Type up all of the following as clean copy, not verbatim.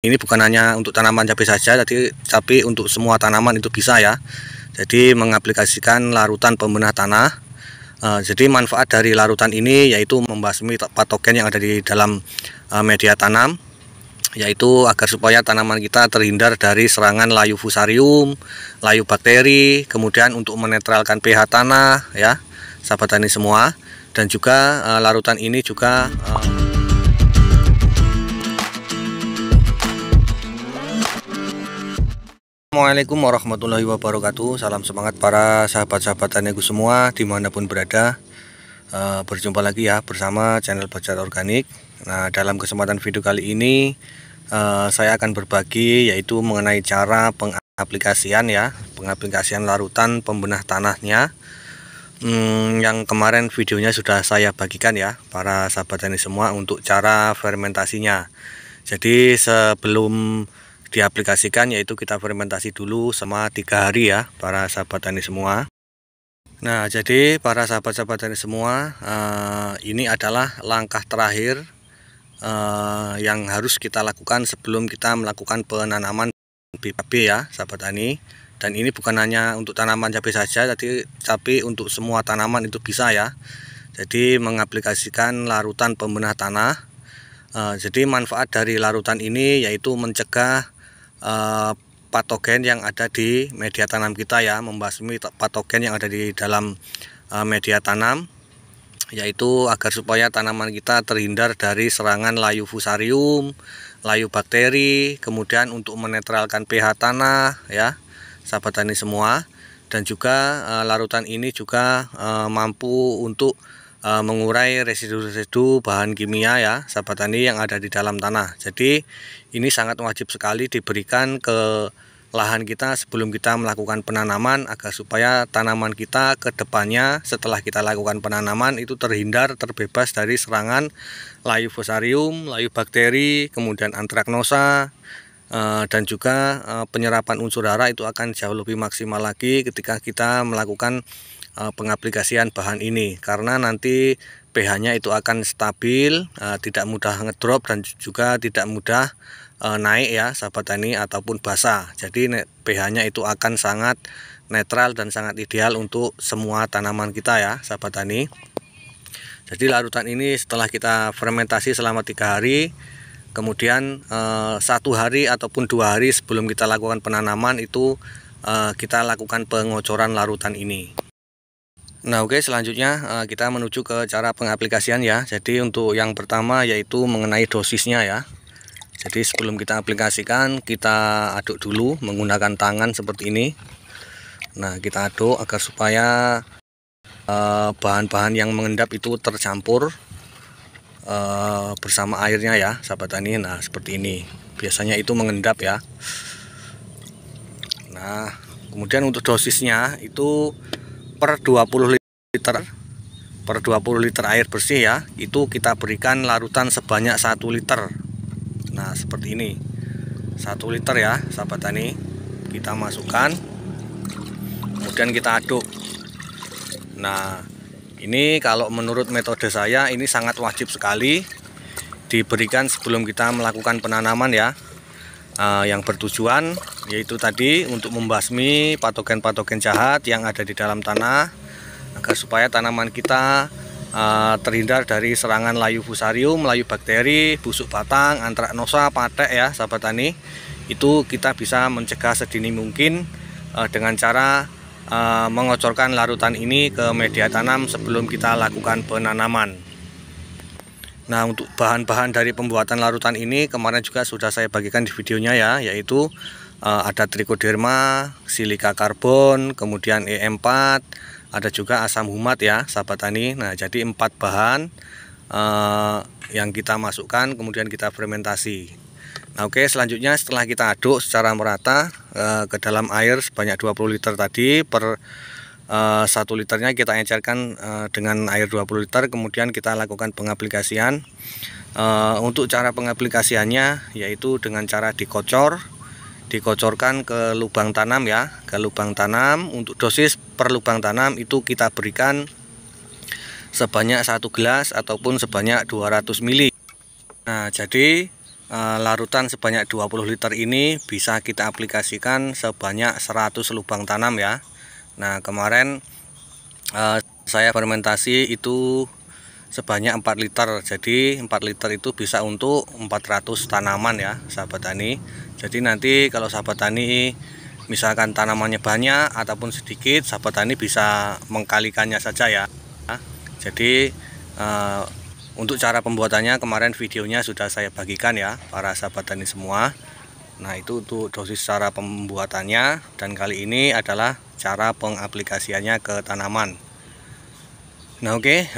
Ini bukan hanya untuk tanaman cabai saja, tapi untuk semua tanaman itu bisa ya. Jadi mengaplikasikan larutan pembenah tanah. Jadi manfaat dari larutan ini yaitu membasmi patogen yang ada di dalam media tanam, yaitu agar supaya tanaman kita terhindar dari serangan layu fusarium, layu bakteri, kemudian untuk menetralkan pH tanah ya, sahabat tani semua. Dan juga larutan ini juga Assalamualaikum warahmatullahi wabarakatuh. Salam semangat para sahabat-sahabat taniku semua dimanapun berada. Berjumpa lagi ya bersama channel Bajar Organik. Nah, dalam kesempatan video kali ini saya akan berbagi yaitu mengenai cara pengaplikasian ya, pengaplikasian larutan pembenah tanahnya. Yang kemarin videonya sudah saya bagikan ya para sahabat tani semua untuk cara fermentasinya. Jadi sebelum diaplikasikan yaitu kita fermentasi dulu selama 3 hari ya para sahabat tani semua. Nah, jadi para sahabat-sahabat tani semua, ini adalah langkah terakhir yang harus kita lakukan sebelum kita melakukan penanaman cabai ya sahabat tani. Dan ini bukan hanya untuk tanaman cabai saja, tapi untuk semua tanaman itu bisa ya. Jadi mengaplikasikan larutan pembenah tanah. Jadi manfaat dari larutan ini yaitu mencegah patogen yang ada di media tanam kita ya, membasmi patogen yang ada di dalam media tanam, yaitu agar supaya tanaman kita terhindar dari serangan layu fusarium, layu bakteri, kemudian untuk menetralkan pH tanah ya, sahabat tani semua. Dan juga larutan ini juga mampu untuk mengurai residu-residu bahan kimia ya sahabat tani yang ada di dalam tanah. Jadi ini sangat wajib sekali diberikan ke lahan kita sebelum kita melakukan penanaman, agar supaya tanaman kita ke depannya setelah kita lakukan penanaman itu terhindar, terbebas dari serangan layu fusarium, layu bakteri, kemudian antraknosa, dan juga penyerapan unsur hara itu akan jauh lebih maksimal lagi ketika kita melakukan pengaplikasian bahan ini, karena nanti pH-nya itu akan stabil, tidak mudah ngedrop dan juga tidak mudah naik ya sahabat tani ataupun basah. Jadi pH-nya itu akan sangat netral dan sangat ideal untuk semua tanaman kita ya sahabat tani. Jadi larutan ini setelah kita fermentasi selama 3 hari, kemudian 1 hari ataupun 2 hari sebelum kita lakukan penanaman itu kita lakukan pengocoran larutan ini. Nah, oke, selanjutnya kita menuju ke cara pengaplikasian ya. Jadi untuk yang pertama yaitu mengenai dosisnya ya. Jadi sebelum kita aplikasikan, kita aduk dulu menggunakan tangan seperti ini. Nah, kita aduk agar supaya bahan-bahan yang mengendap itu tercampur bersama airnya ya sahabat tani. Nah, seperti ini biasanya itu mengendap ya. Nah, kemudian untuk dosisnya itu per 20 liter air bersih ya, itu kita berikan larutan sebanyak 1 liter. Nah, seperti ini 1 liter ya sahabat tani, kita masukkan kemudian kita aduk. Nah, ini kalau menurut metode saya ini sangat wajib sekali diberikan sebelum kita melakukan penanaman ya, yang bertujuan yaitu tadi untuk membasmi patogen-patogen jahat yang ada di dalam tanah, agar supaya tanaman kita terhindar dari serangan layu fusarium, layu bakteri, busuk batang, antraknosa, patek ya sahabat tani. Itu kita bisa mencegah sedini mungkin dengan cara mengocorkan larutan ini ke media tanam sebelum kita lakukan penanaman. Nah, untuk bahan-bahan dari pembuatan larutan ini kemarin juga sudah saya bagikan di videonya ya, yaitu ada trichoderma, silika karbon, kemudian E4, ada juga asam humat ya sahabat tani. Nah, jadi 4 bahan yang kita masukkan kemudian kita fermentasi. Nah, oke, selanjutnya setelah kita aduk secara merata ke dalam air sebanyak 20 liter tadi, per 1 liternya kita encerkan dengan air 20 liter, kemudian kita lakukan pengaplikasian. Untuk cara pengaplikasiannya yaitu dengan cara dikocorkan ke lubang tanam ya, ke lubang tanam. Untuk dosis per lubang tanam itu kita berikan sebanyak 1 gelas ataupun sebanyak 200 ml. Nah, jadi larutan sebanyak 20 liter ini bisa kita aplikasikan sebanyak 100 lubang tanam ya. Nah, kemarin saya fermentasi itu sebanyak 4 liter. Jadi 4 liter itu bisa untuk 400 tanaman ya, sahabat tani. Jadi nanti kalau sahabat tani misalkan tanamannya banyak ataupun sedikit, sahabat tani bisa mengkalikannya saja ya. Jadi untuk cara pembuatannya kemarin videonya sudah saya bagikan ya para sahabat tani semua. Nah, itu untuk dosis cara pembuatannya, dan kali ini adalah cara pengaplikasiannya ke tanaman. Nah, oke,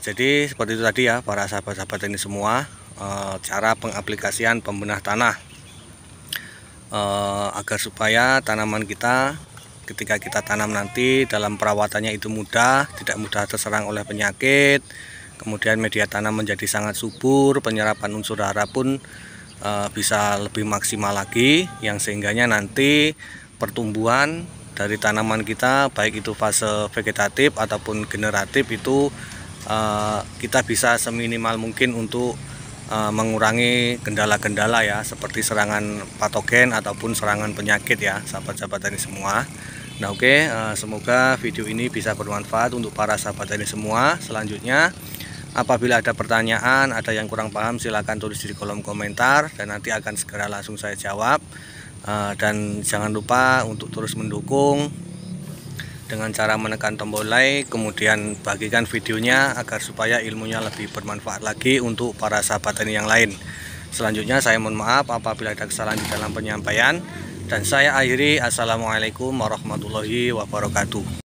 jadi seperti itu tadi ya para sahabat-sahabat tani semua, cara pengaplikasian pembenah tanah agar supaya tanaman kita ketika kita tanam nanti dalam perawatannya itu mudah, tidak mudah terserang oleh penyakit. Kemudian media tanam menjadi sangat subur, penyerapan unsur hara pun bisa lebih maksimal lagi, yang sehingganya nanti pertumbuhan dari tanaman kita baik itu fase vegetatif ataupun generatif itu kita bisa seminimal mungkin untuk mengurangi kendala-kendala ya, seperti serangan patogen ataupun serangan penyakit ya sahabat-sahabat tani semua. Nah, oke, semoga video ini bisa bermanfaat untuk para sahabat tani semua. Selanjutnya, apabila ada pertanyaan, ada yang kurang paham, silahkan tulis di kolom komentar dan nanti akan segera langsung saya jawab. Dan jangan lupa untuk terus mendukung dengan cara menekan tombol like, kemudian bagikan videonya agar supaya ilmunya lebih bermanfaat lagi untuk para sahabat tani yang lain. Selanjutnya saya mohon maaf apabila ada kesalahan di dalam penyampaian, dan saya akhiri. Assalamualaikum warahmatullahi wabarakatuh.